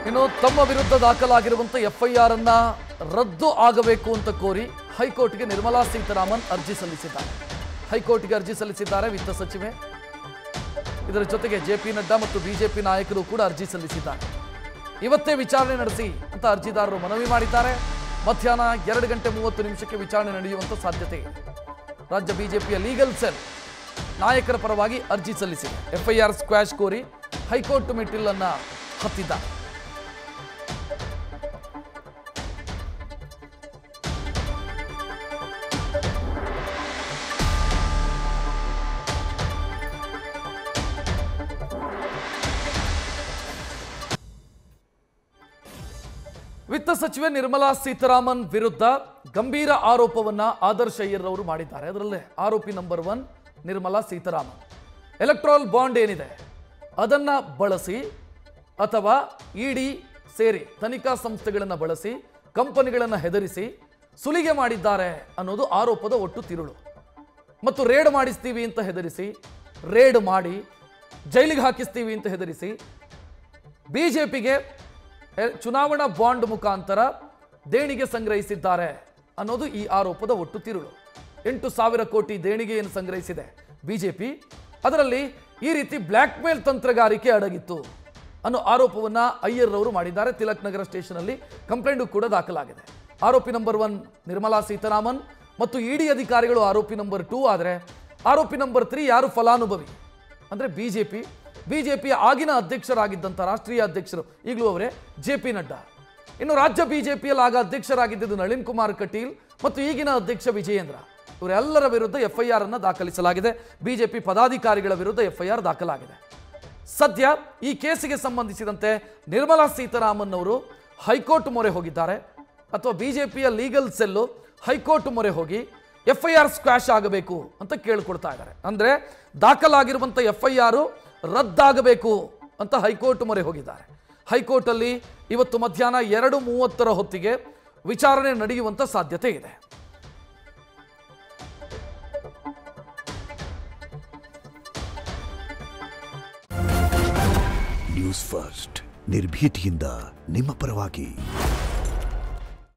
ಇನ್ನು ತಮ್ಮ ವಿರುದ್ಧ ದಾಖಲಾಗಿರುವಂತ ಎಫ್ಐಆರ್ ಅನ್ನ ರದ್ದು ಆಗಬೇಕು ಅಂತ ಕೋರಿ ಹೈಕೋರ್ಟ್ಗೆ ನಿರ್ಮಲಾ ಸೀತಾರಾಮನ್ ಅರ್ಜಿ ಸಲ್ಲಿಸಿದ್ದಾರೆ. ಹೈಕೋರ್ಟ್ಗೆ ಅರ್ಜಿ ಸಲ್ಲಿಸಿದ್ದಾರೆ ವಿತ್ತ ಸಚಿವೆ. ಇದರ ಜೊತೆಗೆ ಜೆಪಿ ನಡ್ಡಾ ಮತ್ತು ಬಿಜೆಪಿ ನಾಯಕರು ಕೂಡ ಅರ್ಜಿ ಸಲ್ಲಿಸಿದ್ದಾರೆ. ಇವತ್ತೇ ವಿಚಾರಣೆ ನಡೆಸಿ ಅಂತ ಅರ್ಜಿದಾರರು ಮನವಿ ಮಾಡಿದ್ದಾರೆ. ಮಧ್ಯಾಹ್ನ 2:30 ವಿಚಾರಣೆ ನಡೆಯುವಂತ ಸಾಧ್ಯತೆ ಇದೆ. ರಾಜ್ಯ ಬಿಜೆಪಿಯ ಲೀಗಲ್ ಸೆಲ್ ನಾಯಕರ ಪರವಾಗಿ ಅರ್ಜಿ ಸಲ್ಲಿಸಿದೆ. ಎಫ್ಐಆರ್ ಸ್ಕ್ವಾಶ್ ಕೋರಿ ಹೈಕೋರ್ಟ್ ಮೆಟ್ಟಿಲನ್ನ ಹತ್ತಿದ್ದಾರೆ. ವಿತ್ತ ಸಚಿವೆ ನಿರ್ಮಲಾ ಸೀತಾರಾಮನ್ ವಿರುದ್ಧ ಗಂಭೀರ ಆರೋಪವನ್ನ ಆದರ್ಶ ಅಯ್ಯರ್ ಅವರು ಮಾಡಿದ್ದಾರೆ. ಅದರಲ್ಲೇ ಆರೋಪಿ number 1 Nirmala Sitharaman. Electoral bond ಏನಿದೆ ಅದನ್ನ ಬಳಸಿ ಅಥವಾ ಇಡಿ ಸೇರಿ ತನಿಖಾ ಸಂಸ್ಥೆಗಳನ್ನು ಬಳಸಿ ಕಂಪನಿಗಳನ್ನು ಹೆದರಿಸಿ ಸುಲಿಗೆ ಮಾಡಿದ್ದಾರೆ ಅನ್ನೋದು ಆರೋಪದ ಒಟ್ಟು ತಿರುಳು. ಮತ್ತು ರೇಡ್ ಮಾಡಿಸ್ತೀವಿ ಅಂತ ಹೆದರಿಸಿ, ರೇಡ್ ಮಾಡಿ ಜೈಲಿಗೆ ಹಾಕಿಸ್ತೀವಿ ಅಂತ ಹೆದರಿಸಿ ಬಿಜೆಪಿಗೆ ಚುನಾವಣಾ ಬಾಂಡ್ ಮುಖಾಂತರ ದೇಣಿಗೆ ಸಂಗ್ರಹಿಸಿದ್ದಾರೆ ಅನ್ನೋದು ಈ ಆರೋಪದ ಒಟ್ಟು ತಿರುಳು. 8,000 ಕೋಟಿ ದೇಣಿಗೆಯನ್ನು ಸಂಗ್ರಹಿಸಿದೆ ಬಿಜೆಪಿ. ಅದರಲ್ಲಿ ಈ ರೀತಿ ಬ್ಲ್ಯಾಕ್ ಮೇಲ್ ತಂತ್ರಗಾರಿಕೆ ಅಡಗಿತ್ತು ಅನ್ನೋ ಆರೋಪವನ್ನ ಅಯ್ಯರ್ ಅವರು ಮಾಡಿದ್ದಾರೆ. ತಿಲಕ್ ನಗರ ಸ್ಟೇಷನ್ ಅಲ್ಲಿ ಕಂಪ್ಲೇಂಟ್ ಕೂಡ ದಾಖಲಾಗಿದೆ. ಆರೋಪಿ ನಂಬರ್ 1 ನಿರ್ಮಲಾ ಸೀತಾರಾಮನ್ ಮತ್ತು ಇಡಿ ಅಧಿಕಾರಿಗಳು ಆರೋಪಿ ನಂಬರ್ 2 ಆದರೆ ಆರೋಪಿ ನಂಬರ್ 3 ಯಾರು ಫಲಾನುಭವಿ ಅಂದ್ರೆ ಬಿಜೆಪಿಯ ಆಗಿನ ಅಧ್ಯಕ್ಷರಾಗಿದ್ದಂಥ ರಾಷ್ಟ್ರೀಯ ಅಧ್ಯಕ್ಷರು ಈಗಲೂ ಅವರೇ ಜೆಪಿ ನಡ್ಡಾ. ಇನ್ನು ರಾಜ್ಯ ಬಿಜೆಪಿಯಲ್ಲಿ ಆಗ ಅಧ್ಯಕ್ಷರಾಗಿದ್ದು ನಳಿನ್ ಕುಮಾರ್ ಕಟೀಲ್ ಮತ್ತು ಈಗಿನ ಅಧ್ಯಕ್ಷ ವಿಜಯೇಂದ್ರ. ಇವರೆಲ್ಲರ ವಿರುದ್ಧ ಎಫ್ಐಆರ್ ಅನ್ನು ದಾಖಲಿಸಲಾಗಿದೆ. ಬಿಜೆಪಿ ಪದಾಧಿಕಾರಿಗಳ ವಿರುದ್ಧ ಎಫ್ಐಆರ್ ದಾಖಲಾಗಿದೆ. ಸದ್ಯ ಈ ಕೇಸಿಗೆ ಸಂಬಂಧಿಸಿದಂತೆ ನಿರ್ಮಲಾ ಸೀತಾರಾಮನ್ ಅವರು ಹೈಕೋರ್ಟ್ ಮೊರೆ ಹೋಗಿದ್ದಾರೆ. ಅಥವಾ ಬಿಜೆಪಿಯ ಲೀಗಲ್ ಸೆಲ್ಲು ಹೈಕೋರ್ಟ್ ಮೊರೆ ಹೋಗಿ ಎಫ್ಐಆರ್ ಸ್ಕ್ವಾಶ್ ಆಗಬೇಕು ಅಂತ ಕೇಳಿಕೊಡ್ತಾ ಇದ್ದಾರೆ. ಅಂದ್ರೆ ದಾಖಲಾಗಿರುವಂಥ ಎಫ್ಐಆರ್ ರದ್ದಾಗಬೇಕು ಅಂತ ಹೈಕೋರ್ಟ್ ಮೊರೆ ಹೋಗಿದ್ದಾರೆ. ಹೈಕೋರ್ಟ್ ಅಲ್ಲಿ ಇವತ್ತು ಮಧ್ಯಾಹ್ನ 2:30 ಹೊತ್ತಿಗೆ ವಿಚಾರಣೆ ನಡೆಯುವಂತ ಸಾಧ್ಯತೆ ಇದೆ. ನ್ಯೂಸ್ ಫಸ್ಟ್ ನಿರ್ಭೀತಿಯಿಂದ ನಿಮ್ಮ ಪರವಾಗಿ.